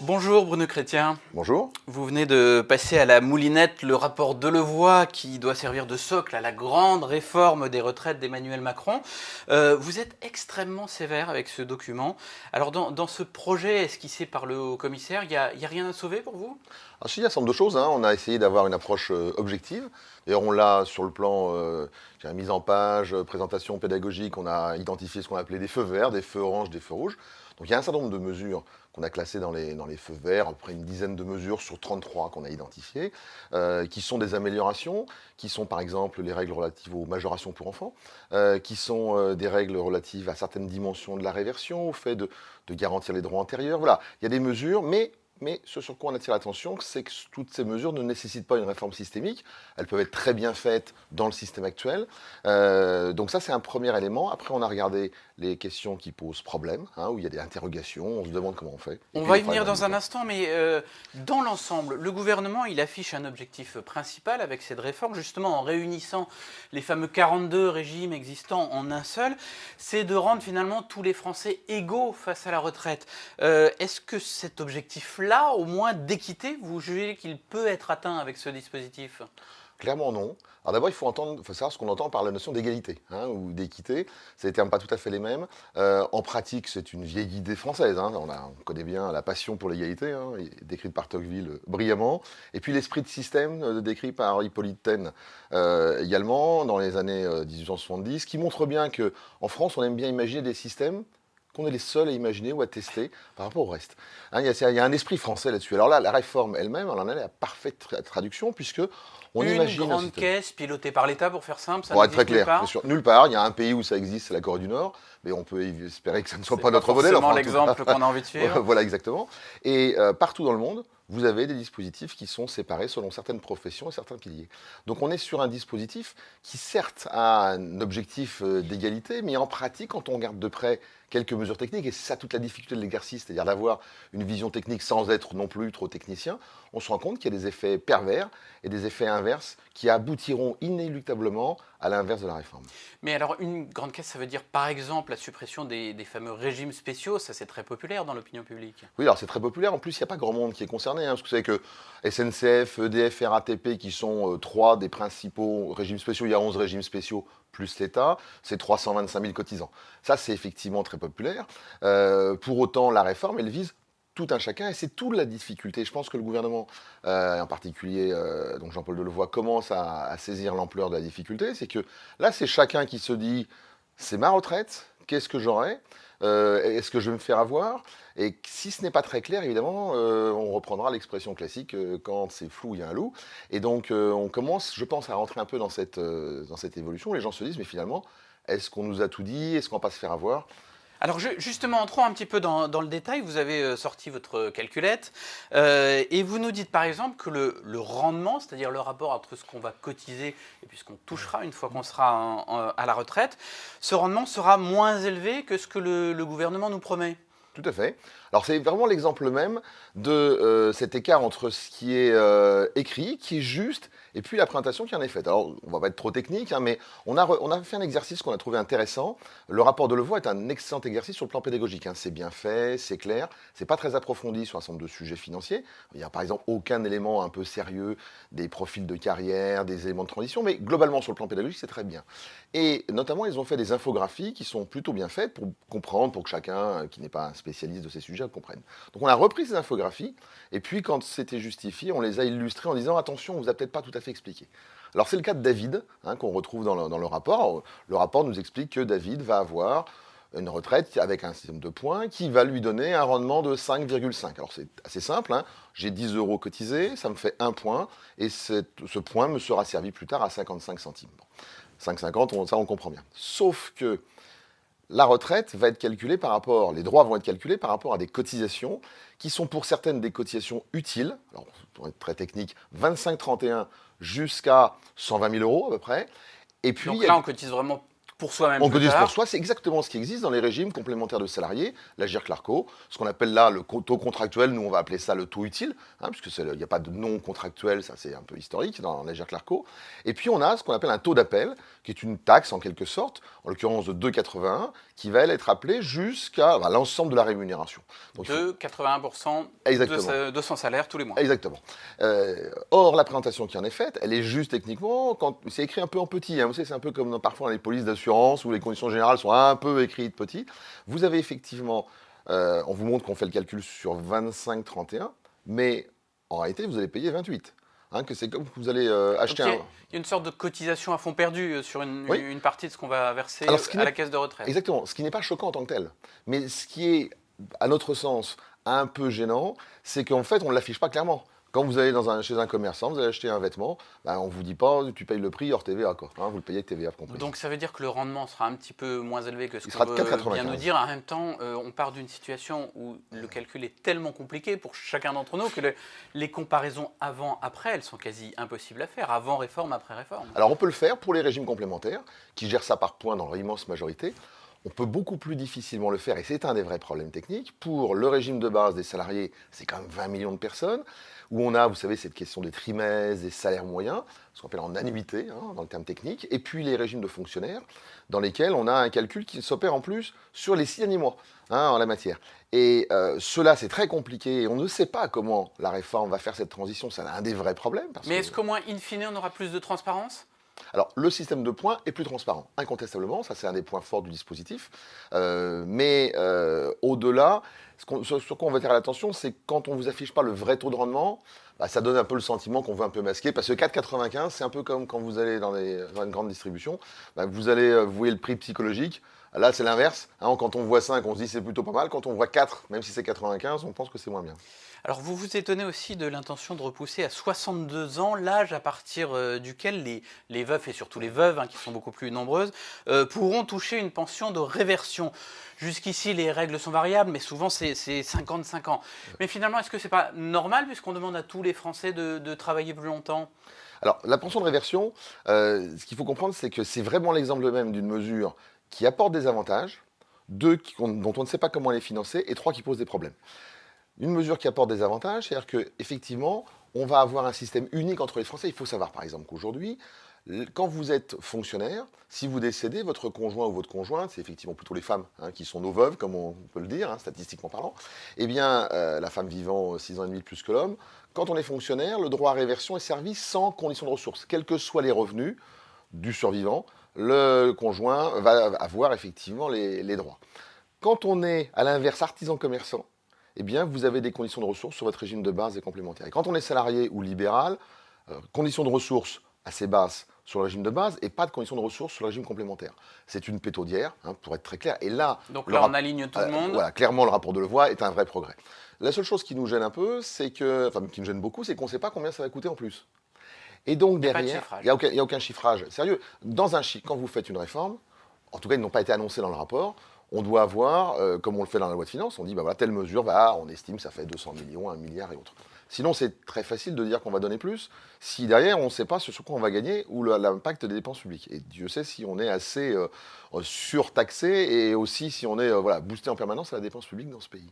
Bonjour Bruno Chrétien. Bonjour. Vous venez de passer à la moulinette le rapport Delevoye qui doit servir de socle à la grande réforme des retraites d'Emmanuel Macron. Vous êtes extrêmement sévère avec ce document. Alors dans ce projet esquissé par le haut-commissaire, il n'y a rien à sauver pour vous? Alors, il y a un certain nombre de choses. On a essayé d'avoir une approche objective. D'ailleurs, on l'a sur le plan mise en page, présentation pédagogique. On a identifié ce qu'on appelait des feux verts, des feux oranges, des feux rouges. Donc il y a un certain nombre de mesures qu'on a classées dans les feux verts, à peu près une dizaine de mesures sur 33 qu'on a identifiées, qui sont des améliorations, qui sont par exemple les règles relatives aux majorations pour enfants, qui sont des règles relatives à certaines dimensions de la réversion, au fait de garantir les droits antérieurs. Voilà, il y a des mesures, mais ce sur quoi on attire l'attention, c'est que toutes ces mesures ne nécessitent pas une réforme systémique. Elles peuvent être très bien faites dans le système actuel. Donc ça, c'est un premier élément. Après, on a regardé les questions qui posent problème, où il y a des interrogations, on se demande comment on fait. On va y venir dans un instant, mais dans l'ensemble, le gouvernement, il affiche un objectif principal avec cette réforme, justement en réunissant les fameux 42 régimes existants en un seul, c'est de rendre finalement tous les Français égaux face à la retraite. Est-ce que cet objectif-là, au moins d'équité, vous jugez qu'il peut être atteint avec ce dispositif ? Clairement non. Alors d'abord, il faut savoir ce qu'on entend par la notion d'égalité ou d'équité. C'est des termes pas tout à fait les mêmes. En pratique, c'est une vieille idée française. On connaît bien la passion pour l'égalité, décrite par Tocqueville brillamment. Et puis l'esprit de système, décrit par Hippolyte Taine également, dans les années 1870, qui montre bien qu'en France, on aime bien imaginer des systèmes qu'on est les seuls à imaginer ou à tester par rapport au reste. Il y a un esprit français là-dessus. Alors là, la réforme elle-même, elle en est la parfaite traduction, puisque on imagine une grande caisse pilotée par l'État, pour faire simple, ça pour être très n'existe nulle clair, part. bien sûr, nulle part. Il y a un pays où ça existe, c'est la Corée du Nord, mais on peut espérer que ça ne soit pas notre modèle. C'est pas forcément l'exemple qu'on a envie de suivre. Voilà, exactement. Et partout dans le monde, vous avez des dispositifs qui sont séparés selon certaines professions et certains piliers. Donc on est sur un dispositif qui certes a un objectif d'égalité, mais en pratique, quand on regarde de près quelques mesures techniques, et c'est ça toute la difficulté de l'exercice, c'est-à-dire d'avoir une vision technique sans être non plus trop technicien, on se rend compte qu'il y a des effets pervers et des effets inverses qui aboutiront inéluctablement à l'inverse de la réforme. Mais alors, une grande caisse, ça veut dire par exemple la suppression des fameux régimes spéciaux, ça c'est très populaire dans l'opinion publique. Oui, alors c'est très populaire, en plus il n'y a pas grand monde qui est concerné, parce que vous savez que SNCF, EDF, RATP, qui sont trois des principaux régimes spéciaux, il y a 11 régimes spéciaux, plus l'État, c'est 325 000 cotisants. Ça, c'est effectivement très populaire. Pour autant, la réforme, elle vise tout un chacun, et c'est toute la difficulté. Je pense que le gouvernement, en particulier donc Jean-Paul Delevoye, commence à saisir l'ampleur de la difficulté. C'est que là, c'est chacun qui se dit, c'est ma retraite, qu'est-ce que j'aurai, est-ce que je vais me faire avoir? Et si ce n'est pas très clair, évidemment, on reprendra l'expression classique, quand c'est flou, il y a un loup. Et donc, on commence, je pense, à rentrer un peu dans cette évolution. Les gens se disent, mais finalement, est-ce qu'on nous a tout dit? Est-ce qu'on va pas se faire avoir? Alors justement, entrons un petit peu dans le détail. Vous avez sorti votre calculette et vous nous dites par exemple que le rendement, c'est-à-dire le rapport entre ce qu'on va cotiser et puis ce qu'on touchera une fois qu'on sera à la retraite, ce rendement sera moins élevé que ce que le gouvernement nous promet. Tout à fait. Alors c'est vraiment l'exemple même de cet écart entre ce qui est écrit, qui est juste, et puis la présentation qui en est faite. Alors on va pas être trop technique, mais on a fait un exercice qu'on a trouvé intéressant. Le rapport Delevoye est un excellent exercice sur le plan pédagogique. C'est bien fait, c'est clair, c'est pas très approfondi sur un certain nombre de sujets financiers. Il n'y a par exemple aucun élément un peu sérieux, des profils de carrière, des éléments de transition, mais globalement sur le plan pédagogique c'est très bien. Et notamment ils ont fait des infographies qui sont plutôt bien faites pour comprendre, pour que chacun qui n'est pas un spécialiste de ces sujets le comprenne. Donc on a repris ces infographies, et puis quand c'était justifié, on les a illustrées en disant attention, on vous a peut-être pas tout à fait expliqué. Alors c'est le cas de David, qu'on retrouve dans le rapport. Le rapport nous explique que David va avoir une retraite avec un système de points qui va lui donner un rendement de 5,5. Alors c'est assez simple, j'ai 10 € cotisés, ça me fait 1 point, et ce point me sera servi plus tard à 55 centimes. Bon, 5,50, ça on comprend bien. Sauf que la retraite va être calculée les droits vont être calculés par rapport à des cotisations qui sont pour certaines des cotisations utiles, alors pour être très technique, 25-31 jusqu'à 120 000 € à peu près. Et puis, donc là, on cotise vraiment pour soi même. On cotise pour soi, c'est exactement ce qui existe dans les régimes complémentaires de salariés, l'Agirc-Arrco, ce qu'on appelle là le taux contractuel, nous on va appeler ça le taux utile, puisque il n'y a pas de non contractuel, ça c'est un peu historique dans l'Agirc-Arrco. Et puis on a ce qu'on appelle un taux d'appel, qui est une taxe en quelque sorte, en l'occurrence de 2,81, qui va elle être appelée jusqu'à l'ensemble de la rémunération. Donc, de 81% de son salaire tous les mois. Exactement. Or, la présentation qui en est faite, elle est juste techniquement, c'est écrit un peu en petit. Vous savez, c'est un peu comme parfois dans les polices d'assurance où les conditions générales sont un peu écrites petit. Vous avez effectivement, on vous montre qu'on fait le calcul sur 25-31, mais en réalité, vous allez payer 28. Que c'est comme que vous allez acheter Il y a une sorte de cotisation à fond perdu sur une partie de ce qu'on va verser à la caisse de retraite. Exactement, ce qui n'est pas choquant en tant que tel. Mais ce qui est, à notre sens, un peu gênant, c'est qu'en fait, on ne l'affiche pas clairement. Quand vous allez chez un commerçant, vous allez acheter un vêtement, on ne vous dit pas, tu payes le prix hors TVA, vous le payez avec TVA compris. Donc ça veut dire que le rendement sera un petit peu moins élevé que ce qu'on veut bien nous dire. En même temps, on part d'une situation où le calcul est tellement compliqué pour chacun d'entre nous que les comparaisons avant-après, elles sont quasi impossibles à faire, avant réforme, après réforme. Alors on peut le faire pour les régimes complémentaires, qui gèrent ça par points dans leur immense majorité. On peut beaucoup plus difficilement le faire, et c'est un des vrais problèmes techniques. Pour le régime de base des salariés, c'est quand même 20 millions de personnes, où on a, vous savez, cette question des trimestres, des salaires moyens, ce qu'on appelle en annuité, dans le terme technique, et puis les régimes de fonctionnaires, dans lesquels on a un calcul qui s'opère en plus sur les 6 derniers mois, en la matière. Et cela, c'est très compliqué, et on ne sait pas comment la réforme va faire cette transition, c'est un des vrais problèmes. Mais est-ce qu'au moins, in fine, on aura plus de transparence ? Alors, le système de points est plus transparent, incontestablement, ça c'est un des points forts du dispositif. Mais au-delà, sur quoi on va attirer l'attention, c'est quand on ne vous affiche pas le vrai taux de rendement, ça donne un peu le sentiment qu'on veut un peu masquer, parce que 4,95, c'est un peu comme quand vous allez dans une grande distribution, vous allez vouer le prix psychologique. Là, c'est l'inverse. Quand on voit 5, on se dit c'est plutôt pas mal. Quand on voit 4, même si c'est 95, on pense que c'est moins bien. Alors, vous vous étonnez aussi de l'intention de repousser à 62 ans l'âge à partir duquel les veufs, et surtout les veuves, qui sont beaucoup plus nombreuses, pourront toucher une pension de réversion. Jusqu'ici, les règles sont variables, mais souvent, c'est 55 ans. Mais finalement, est-ce que c'est pas normal, puisqu'on demande à tous les Français de travailler plus longtemps ? Alors, la pension de réversion, ce qu'il faut comprendre, c'est que c'est vraiment l'exemple même d'une mesure qui apporte des avantages, dont on ne sait pas comment les financer, et 3 qui posent des problèmes. Une mesure qui apporte des avantages, c'est-à-dire qu'effectivement, on va avoir un système unique entre les Français. Il faut savoir, par exemple, qu'aujourd'hui, quand vous êtes fonctionnaire, si vous décédez, votre conjoint ou votre conjointe, c'est effectivement plutôt les femmes qui sont nos veuves, comme on peut le dire, statistiquement parlant, eh bien, la femme vivant 6 ans et demi de plus que l'homme, quand on est fonctionnaire, le droit à réversion est servi sans condition de ressources. Quels que soient les revenus du survivant, le conjoint va avoir effectivement les droits. Quand on est, à l'inverse, artisan-commerçant, eh bien, vous avez des conditions de ressources sur votre régime de base et complémentaire. Et quand on est salarié ou libéral, conditions de ressources assez basses sur le régime de base et pas de conditions de ressources sur le régime complémentaire. C'est une pétaudière, pour être très clair. Et là, donc là, on aligne tout le monde. Voilà, clairement, le rapport de Levoix est un vrai progrès. La seule chose qui nous gêne un peu, qui nous gêne beaucoup, c'est qu'on ne sait pas combien ça va coûter en plus. Et donc derrière, il n'y a aucun chiffrage. Sérieux, quand vous faites une réforme, en tout cas, ils n'ont pas été annoncés dans le rapport, on doit avoir, comme on le fait dans la loi de finances, on dit, telle mesure, on estime que ça fait 200 millions, 1 milliard et autres. Sinon, c'est très facile de dire qu'on va donner plus, si derrière, on ne sait pas sur quoi on va gagner ou l'impact des dépenses publiques. Et Dieu sait si on est assez surtaxé et aussi si on est boosté en permanence à la dépense publique dans ce pays.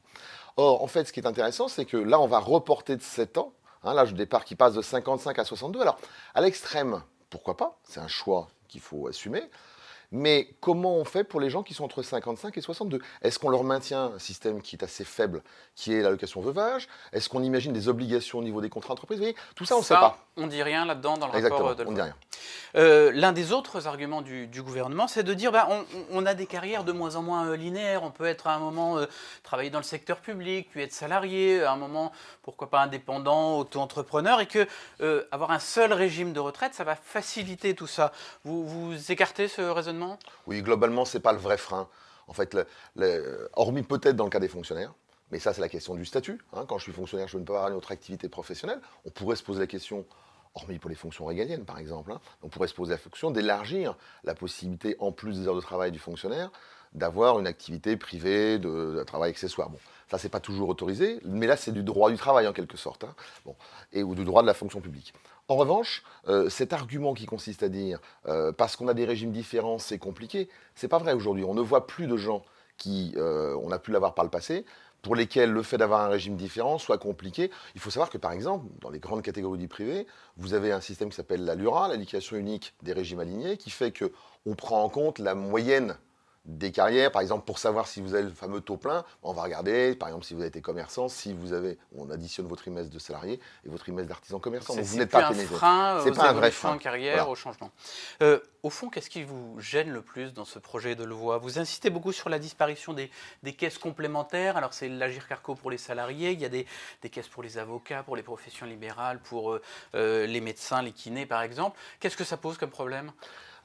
Or, en fait, ce qui est intéressant, c'est que là, on va reporter de 7 ans, l'âge de départ qui passe de 55 à 62. Alors, à l'extrême, pourquoi pas, c'est un choix qu'il faut assumer. Mais comment on fait pour les gens qui sont entre 55 et 62 ? Est-ce qu'on leur maintient un système qui est assez faible, qui est l'allocation veuvage ? Est-ce qu'on imagine des obligations au niveau des contrats d'entreprise ? Vous voyez, tout ça, on ne sait pas. On ne dit rien là-dedans dans le Exactement, rapport de on ne dit rien. L'un des autres arguments du gouvernement, c'est de dire on a des carrières de moins en moins linéaires. On peut être à un moment travailler dans le secteur public, puis être salarié, à un moment, pourquoi pas indépendant, auto-entrepreneur, et que avoir un seul régime de retraite, ça va faciliter tout ça. Vous écartez ce raisonnement ? Oui, globalement, ce n'est pas le vrai frein. En fait, hormis peut-être dans le cas des fonctionnaires, mais ça, c'est la question du statut. Quand je suis fonctionnaire, je ne peux pas avoir une autre activité professionnelle. On pourrait se poser la question, hormis pour les fonctions régaliennes, par exemple, on pourrait se poser la question d'élargir la possibilité, en plus des heures de travail du fonctionnaire, d'avoir une activité privée, de travail accessoire. Bon, ça, c'est pas toujours autorisé, mais là, c'est du droit du travail en quelque sorte, hein, bon, ou du droit de la fonction publique. En revanche, cet argument qui consiste à dire parce qu'on a des régimes différents, c'est compliqué, c'est pas vrai aujourd'hui. On ne voit plus de gens qui, on a pu l'avoir par le passé, pour lesquels le fait d'avoir un régime différent soit compliqué. Il faut savoir que, par exemple, dans les grandes catégories du privé, vous avez un système qui s'appelle la LURA, l'indication unique des régimes alignés, qui fait qu'on prend en compte la moyenne des carrières. Par exemple, pour savoir si vous avez le fameux taux plein, on va regarder, par exemple, si vous avez été commerçant, si vous avez, on additionne vos trimestres de salarié et vos trimestres d'artisan commerçant. Donc vous n'êtes pas pénalisé. C'est pas un vrai frein en carrière, voilà. Au changement. Au fond, qu'est-ce qui vous gêne le plus dans ce projet de loi? Vous insistez beaucoup sur la disparition des caisses complémentaires. Alors c'est l'Agirc-Arrco pour les salariés, il y a des caisses pour les avocats, pour les professions libérales, pour les médecins, les kinés par exemple. Qu'est-ce que ça pose comme problème?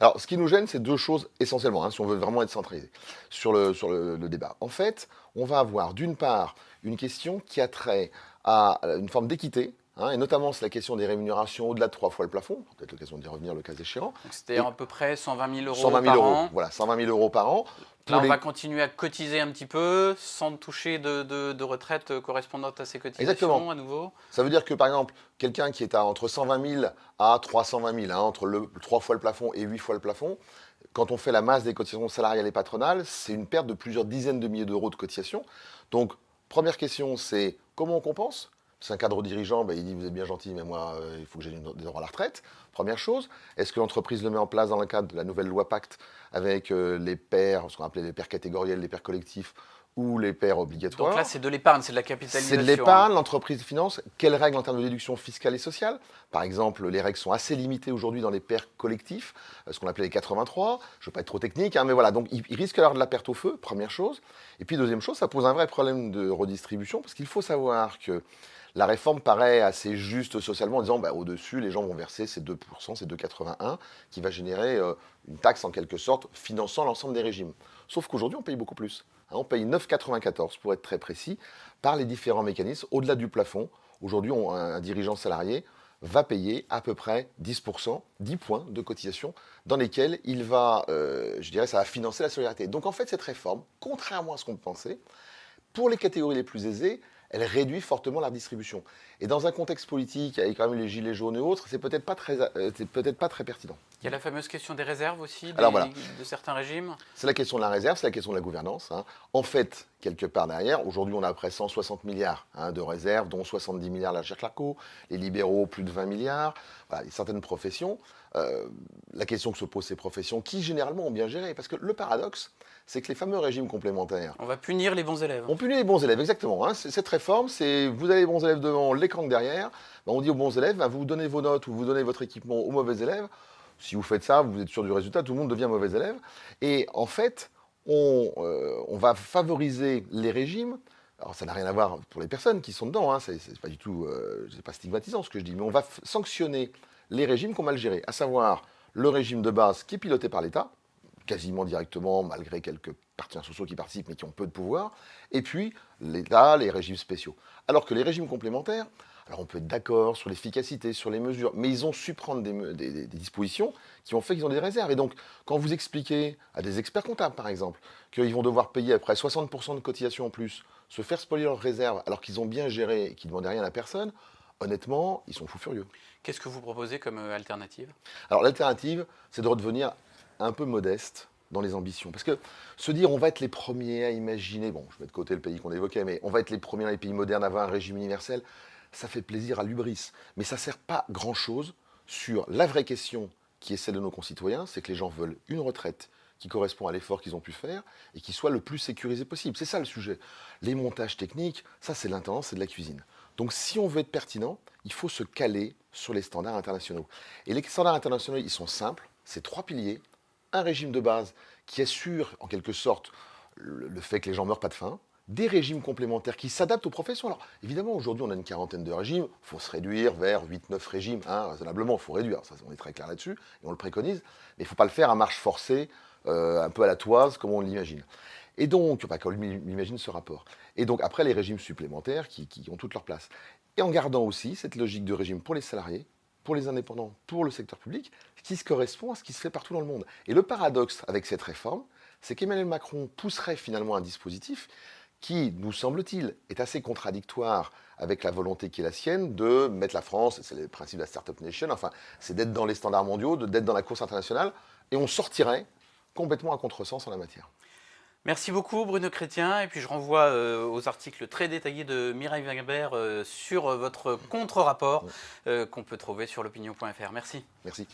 Alors, ce qui nous gêne, c'est deux choses essentiellement, hein, si on veut vraiment être centralisé sur le débat. En fait, on va avoir d'une part une question qui a trait à une forme d'équité, hein, et notamment c'est la question des rémunérations au-delà de 3 fois le plafond, peut-être l'occasion d'y revenir le cas échéant. C'était à peu près 120 000 euros 120 000 par euros, an. voilà, 120 000 euros par an. Là, on va continuer à cotiser un petit peu sans toucher de retraite correspondante à ces cotisations. Exactement. À nouveau. Ça veut dire que, par exemple, quelqu'un qui est à entre 120 000 à 320 000, hein, entre 3 fois le plafond et 8 fois le plafond, quand on fait la masse des cotisations salariales et patronales, c'est une perte de plusieurs dizaines de milliers d'euros de cotisations. Donc, première question, c'est comment on compense? C'est un cadre dirigeant, il dit vous êtes bien gentil, mais moi, il faut que j'ai des droits à la retraite. Première chose. Est-ce que l'entreprise le met en place dans le cadre de la nouvelle loi Pacte avec les pairs, ce qu'on appelait les pairs catégoriels, les pairs collectifs ou les pairs obligatoires? Donc là, c'est de l'épargne, c'est de la capitalisation. C'est de l'épargne, l'entreprise finance. Quelles règles en termes de déduction fiscale et sociale? Par exemple, les règles sont assez limitées aujourd'hui dans les pairs collectifs, ce qu'on appelait les 83. Je ne veux pas être trop technique, hein, mais voilà. Donc, il risque d'avoir de la perte au feu, première chose. Et puis, deuxième chose, ça pose un vrai problème de redistribution, parce qu'il faut savoir que la réforme paraît assez juste socialement en disant au-dessus, les gens vont verser ces 2%, ces 2,81 qui va générer une taxe en quelque sorte finançant l'ensemble des régimes. Sauf qu'aujourd'hui, on paye beaucoup plus. Hein, on paye 9,94 pour être très précis par les différents mécanismes. Au-delà du plafond, aujourd'hui, un dirigeant salarié va payer à peu près 10%, 10 points de cotisation dans lesquels il va, ça va financer la solidarité. Donc en fait, cette réforme, contrairement à ce qu'on pensait, pour les catégories les plus aisées, elle réduit fortement la redistribution. Et dans un contexte politique, avec quand même les gilets jaunes et autres, c'est peut-être pas très pertinent. Il y a la fameuse question des réserves aussi, voilà. de certains régimes. C'est la question de la réserve, c'est la question de la gouvernance. Hein. En fait, quelque part derrière, aujourd'hui on a à peu près 160 milliards de réserves, dont 70 milliards la l'Agirc-Arrco, les libéraux plus de 20 milliards, voilà, certaines professions. La question que se posent ces professions, qui généralement ont bien géré, parce que le paradoxe, c'est que les fameux régimes complémentaires... On va punir les bons élèves. On punit les bons élèves, exactement. Hein. Cette réforme, c'est vous avez les bons élèves devant, les cancres derrière. On dit aux bons élèves, vous donnez vos notes ou vous donnez votre équipement aux mauvais élèves. Si vous faites ça, vous êtes sûr du résultat, tout le monde devient mauvais élève. Et en fait, on va favoriser les régimes. Alors ça n'a rien à voir pour les personnes qui sont dedans, hein. C'est pas du tout, c'est pas stigmatisant ce que je dis, mais on va sanctionner les régimes qui ont mal géré, à savoir le régime de base qui est piloté par l'État, quasiment directement, malgré quelques partenaires sociaux qui participent, mais qui ont peu de pouvoir, et puis l'État, les régimes spéciaux. Alors que les régimes complémentaires, alors on peut être d'accord sur l'efficacité, sur les mesures, mais ils ont su prendre des dispositions qui ont fait qu'ils ont des réserves. Et donc, quand vous expliquez à des experts comptables, par exemple, qu'ils vont devoir payer à peu près 60% de cotisation en plus, se faire spolier leurs réserves alors qu'ils ont bien géré et qu'ils ne demandaient rien à personne, honnêtement, ils sont fous furieux. Qu'est-ce que vous proposez comme alternative? Alors l'alternative, c'est de redevenir un peu modeste dans les ambitions. Parce que se dire on va être les premiers à imaginer, bon, je mets de côté le pays qu'on évoquait, mais on va être les premiers dans les pays modernes à avoir un régime universel, ça fait plaisir à l'hubris. Mais ça ne sert pas grand-chose sur la vraie question qui est celle de nos concitoyens, c'est que les gens veulent une retraite qui correspond à l'effort qu'ils ont pu faire et qui soit le plus sécurisé possible. C'est ça le sujet. Les montages techniques, ça c'est l'intendance, c'est de la cuisine. Donc si on veut être pertinent, il faut se caler sur les standards internationaux. Et les standards internationaux, ils sont simples, c'est 3 piliers. Un régime de base qui assure en quelque sorte le fait que les gens ne meurent pas de faim, des régimes complémentaires qui s'adaptent aux professions. Alors évidemment, aujourd'hui, on a une quarantaine de régimes, il faut se réduire vers 8-9 régimes, hein, raisonnablement, il faut réduire, ça, on est très clair là-dessus, et on le préconise, mais il ne faut pas le faire à marche forcée, un peu à la toise, comme on l'imagine. Et donc, comme on imagine ce rapport. Et donc, après, les régimes supplémentaires qui ont toute leur place. Et en gardant aussi cette logique de régime pour les salariés, pour les indépendants, pour le secteur public, qui se correspond à ce qui se fait partout dans le monde. Et le paradoxe avec cette réforme, c'est qu'Emmanuel Macron pousserait finalement un dispositif qui, nous semble-t-il, est assez contradictoire avec la volonté qui est la sienne de mettre la France, c'est le principe de la Startup Nation, enfin, c'est d'être dans les standards mondiaux, d'être dans la course internationale, et on sortirait complètement à contresens en la matière. Merci beaucoup Bruno Chrétien, et puis je renvoie aux articles très détaillés de Mireille Weber sur votre contre-rapport qu'on peut trouver sur l'opinion.fr. Merci. Merci.